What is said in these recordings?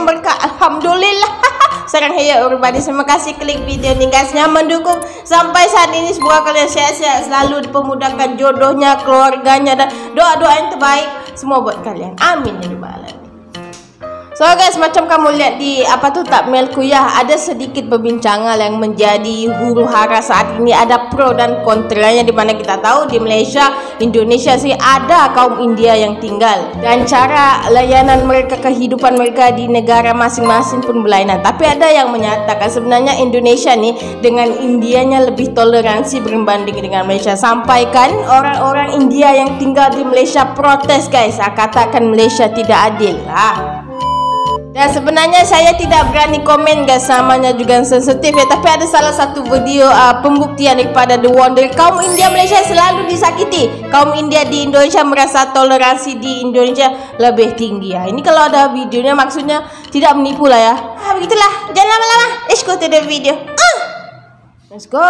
yang berkah. Alhamdulillah. Sarang hey everybody, terima kasih klik video ni guys yang mendukung sampai saat ini. Semoga kalian sehat-sehat selalu, dipermudahkan jodohnya, keluarganya, dan doa-doa yang terbaik semua buat kalian. Amin ya rabbal alamin. So guys, macam kamu lihat di thumbnail kuliah, ada sedikit perbincangan yang menjadi huru hara saat ini. Ada pro dan kontranya, di mana kita tahu di Malaysia, Indonesia sih ada kaum India yang tinggal, dan cara layanan mereka, kehidupan mereka di negara masing-masing pun berlainan. Tapi ada yang menyatakan sebenarnya Indonesia nih dengan Indianya lebih toleransi berbanding dengan Malaysia. Sampaikan orang-orang India yang tinggal di Malaysia protes guys, katakan Malaysia tidak adil. Dan sebenarnya saya tidak berani komen guys, namanya juga sensitif ya. Tapi ada salah satu video pembuktian daripada The Wonder, kaum India Malaysia selalu disakiti. Kaum India di Indonesia merasa toleransi di Indonesia lebih tinggi ya. Ini kalau ada videonya maksudnya tidak menipu lah ya. Begitulah, jangan lama-lama. Let's go to the video. Let's go.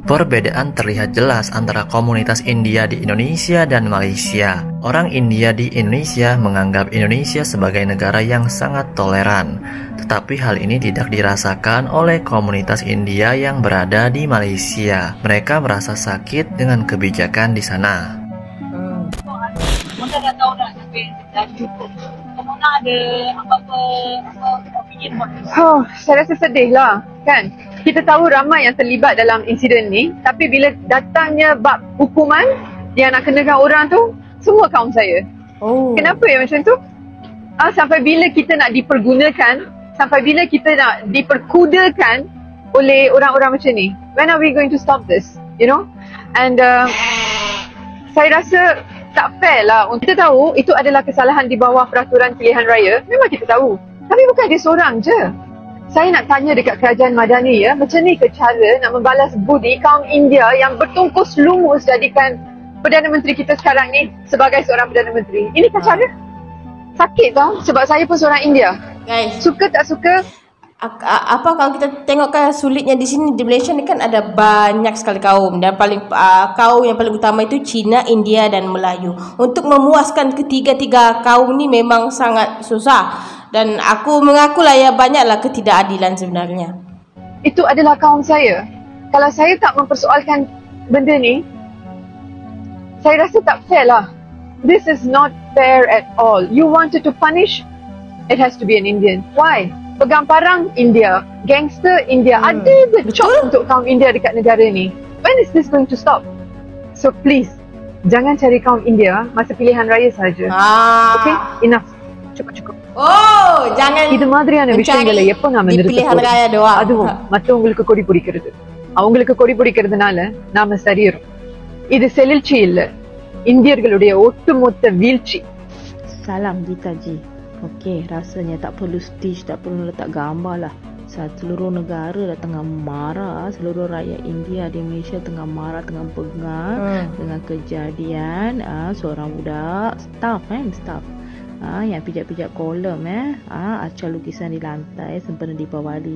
Perbedaan terlihat jelas antara komunitas India di Indonesia dan Malaysia. Orang India di Indonesia menganggap Indonesia sebagai negara yang sangat toleran, tetapi hal ini tidak dirasakan oleh komunitas India yang berada di Malaysia. Mereka merasa sakit dengan kebijakan di sana. Kita dah tahu dah sampai dah cukup. Kamu nak ada apa-apa opinion buat ini? Saya rasa sedih lah, kan? Kita tahu ramai yang terlibat dalam insiden ni, tapi bila datangnya bab hukuman yang nak kenakan orang tu, semua kaum saya. Kenapa ya macam tu? Sampai bila kita nak dipergunakan, sampai bila kita nak diperkudakan oleh orang-orang macam ni? When are we going to stop this? You know? And saya rasa tak fair lah. Kita tahu itu adalah kesalahan di bawah peraturan pilihan raya. Memang kita tahu. Tapi bukan dia seorang je. Saya nak tanya dekat kerajaan Madani ya, macam ni ke cara nak membalas budi kaum India yang bertungkus lumus jadikan Perdana Menteri kita sekarang ni sebagai seorang Perdana Menteri. Ini kan cara? Sakit tau, sebab saya pun seorang India. Guys, suka tak suka, apa kalau kita tengokkan sulitnya di sini di Malaysia ni kan ada banyak sekali kaum, dan kaum yang paling utama itu Cina, India dan Melayu. Untuk memuaskan ketiga-tiga kaum ni memang sangat susah. Dan aku mengakulah ya, banyaklah ketidakadilan sebenarnya. Itu adalah kaum saya. Kalau saya tak mempersoalkan benda ni, saya rasa tak fair lah. This is not fair at all. You wanted to punish, it has to be an Indian. Why? Pegang parang India, gangster India. Ada the chop untuk kaum India dekat negara ni. When is this going to stop? So please, jangan cari kaum India masa pilihan raya saja. Okay? Enough. Cukup. Jangan இது மாதிரியான விஷயங்களை எப்ப நாம நிறுத்தணும்? அதுவும் மற்றவங்களுக்கு கொடி பிடிக்கிறது, அவங்களுக்கு கொடி பிடிக்கிறதுனால நாம சரியறோம். இது செழிச்சி இல்ல, இந்தியர்களுடைய ஒட்டுமொத்த வீழ்ச்சி. Salam Gita Ji. Okey, rasanya tak perlu stitch, tak perlu letak gambar lah. Seluruh negara dah tengah marah, seluruh rakyat India di Malaysia tengah marah, tengah pegang dengan kejadian seorang budak staff yang pijak-pijak kolom acar lukisan di lantai sempena Deepawali.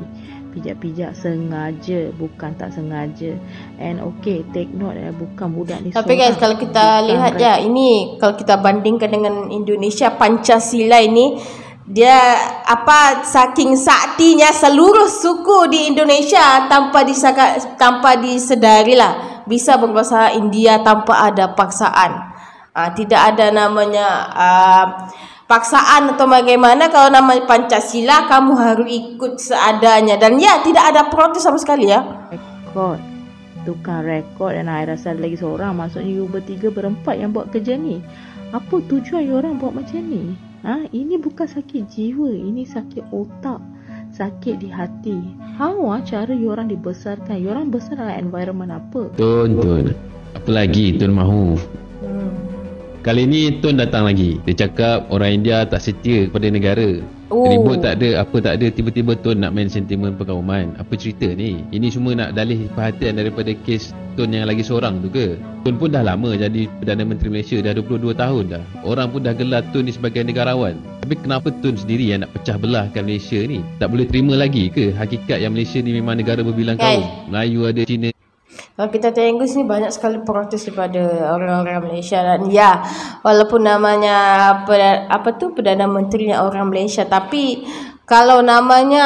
Pijak-pijak sengaja, bukan tak sengaja. And okay, take note bukan budak ni. Tapi guys, kalau kita lihat ya, ini kalau kita bandingkan dengan Indonesia, Pancasila ini dia saking saktinya seluruh suku di Indonesia tanpa disedari lah bisa berbahasa India tanpa ada paksaan. Tidak ada namanya paksaan atau bagaimana. Kalau namanya Pancasila, kamu harus ikut seadanya, dan ya tidak ada protes sama sekali ya. Rekod, tukang rekod, dan saya rasa ada lagi seorang, maksudnya you bertiga berempat yang buat kerja ni. Apa tujuan you orang buat macam ni? Ini bukan sakit jiwa, ini sakit otak, sakit di hati. How cara you orang dibesarkan? You orang besar dalam environment apa? Tun, apa lagi Tun mahu? Kali ni Tun datang lagi. Dia cakap orang India tak setia kepada negara. Ribut tak ada, apa tak ada, tiba-tiba Tun nak main sentimen perkauman. Apa cerita ni? Ini semua nak dalih perhatian daripada kes Tun yang lagi seorang tu ke? Tun pun dah lama jadi Perdana Menteri Malaysia, dah 22 tahun dah. Orang pun dah gelar Tun ni sebagai negarawan. Tapi kenapa Tun sendiri yang nak pecah belahkan Malaysia ni? Tak boleh terima lagi ke hakikat yang Malaysia ni memang negara berbilang kaum? Melayu ada, Cina. Kalau kita tengok sini banyak sekali protes daripada orang-orang Malaysia, dan ya, walaupun namanya Perdana Menterinya orang Malaysia, tapi kalau namanya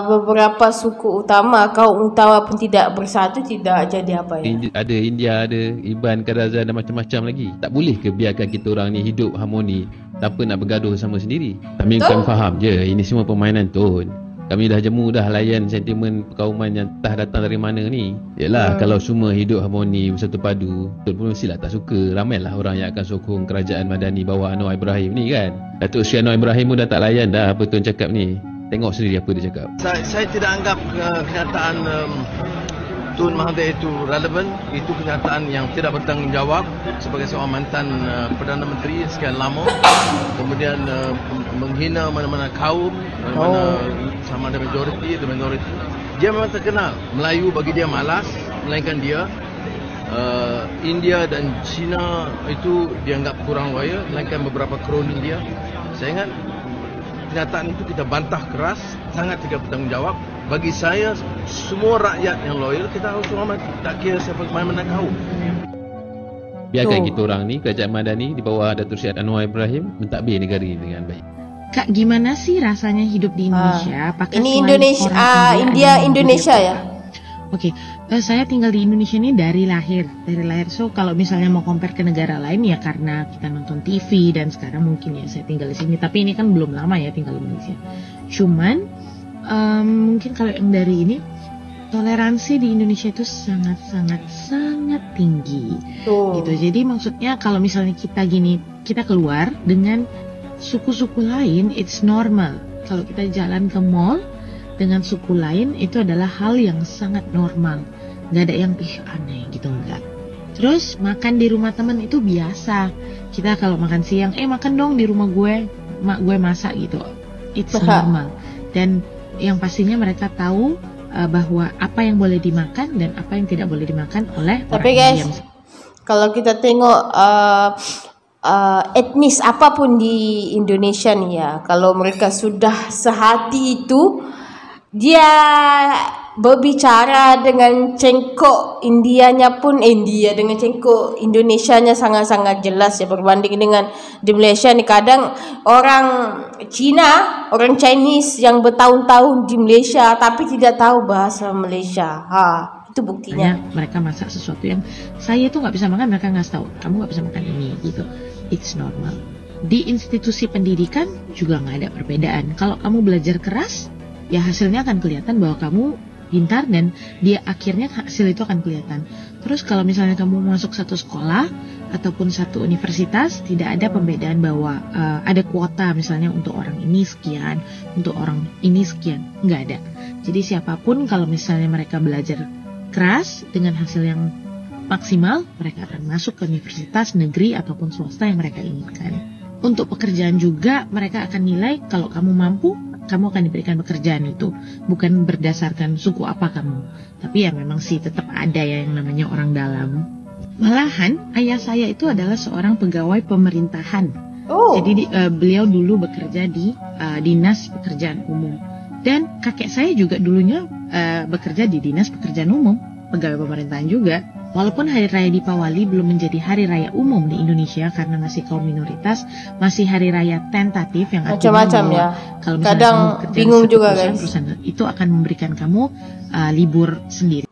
beberapa suku utama, kaum utama pun tidak bersatu, tidak jadi apa ya. Ada India, ada Iban, Kadazan dan macam-macam lagi. Tak boleh ke biarkan kita orang ni hidup harmoni tanpa nak bergaduh sama sendiri? Kami bukan faham je, ini semua permainan Tun. Kami dah jemu dah layan sentimen perkauman yang entah datang dari mana ni. Yalah, kalau semua hidup harmoni bersatu padu, Tun pun mestilah tak suka. Ramailah orang yang akan sokong kerajaan Madani bawah Anwar Ibrahim ni kan. Datuk Seri Anwar Ibrahim pun dah tak layan dah apa Tun cakap ni. Tengok sendiri apa dia cakap. Saya tidak anggap kenyataan Tun Mahathir itu relevan. Itu kenyataan yang tidak bertanggungjawab sebagai seorang mantan Perdana Menteri sekian lama. Kemudian menghina mana-mana kaum, mana-mana sama ada majoriti atau minoriti. Dia memang terkenal. Melayu bagi dia malas, melainkan dia India dan China itu dianggap kurang loyal, melainkan beberapa kroni dia. Saya ingat kenyataan itu kita bantah keras, sangat tidak bertanggungjawab. Bagi saya, semua rakyat yang loyal kita harus hormati, tak kira siapa mana-mana kaum. Biarkan kita orang ni, kerajaan Madani di bawah Datuk Seri Anwar Ibrahim mentadbir negara ini dengan baik. Kak, gimana sih rasanya hidup di Indonesia? Apakah ini Indonesia, Indonesia ya? Oke, saya tinggal di Indonesia ini dari lahir. So kalau misalnya mau compare ke negara lain ya karena kita nonton TV dan sekarang mungkin ya saya tinggal di sini. Tapi ini kan belum lama ya tinggal di Indonesia. Cuman mungkin kalau yang dari ini, toleransi di Indonesia itu sangat tinggi. Gitu. Jadi maksudnya kalau misalnya kita keluar dengan suku-suku lain, it's normal. Kalau kita jalan ke mall dengan suku lain, itu adalah hal yang sangat normal. Gak ada yang aneh gitu, enggak. Terus makan di rumah teman itu biasa. Kita kalau makan siang, makan dong di rumah gue, mak gue masak gitu. It's normal. Dan yang pastinya mereka tahu bahwa apa yang boleh dimakan dan apa yang tidak boleh dimakan oleh orang. Tapi guys, kalau kita tengok etnis apapun di Indonesia nih ya, kalau mereka sudah sehati itu, dia berbicara dengan cengkok Indianya pun India, dengan cengkok Indonesianya sangat-sangat jelas ya, berbanding dengan di Malaysia nih. Kadang orang Cina, orang Chinese yang bertahun-tahun di Malaysia tapi tidak tahu bahasa Malaysia. Itu buktinya. Mereka masak sesuatu yang saya tuh nggak bisa makan, mereka nggak tahu kamu nggak bisa makan ini gitu. It's normal. Di institusi pendidikan juga nggak ada perbedaan. Kalau kamu belajar keras, ya hasilnya akan kelihatan bahwa kamu pintar dan dia akhirnya hasil itu akan kelihatan. Terus kalau misalnya kamu masuk satu sekolah ataupun satu universitas, tidak ada pembedaan bahwa ada kuota misalnya untuk orang ini sekian, untuk orang ini sekian, nggak ada. Jadi siapapun kalau misalnya mereka belajar keras dengan hasil yang maksimal, mereka akan masuk ke universitas negeri ataupun swasta yang mereka inginkan. Untuk pekerjaan juga mereka akan nilai kalau kamu mampu, kamu akan diberikan pekerjaan itu, bukan berdasarkan suku apa kamu. Tapi ya memang sih tetap ada ya yang namanya orang dalam. Malahan ayah saya itu adalah seorang pegawai pemerintahan. Jadi beliau dulu bekerja di dinas pekerjaan umum. Dan kakek saya juga dulunya bekerja di dinas pekerjaan umum, pegawai pemerintahan juga. Walaupun Hari Raya Dipawali belum menjadi hari raya umum di Indonesia karena masih kaum minoritas, masih hari raya tentatif yang macam-macam ya. Kalau kadang bingung juga guys. Perusahaan itu akan memberikan kamu libur sendiri.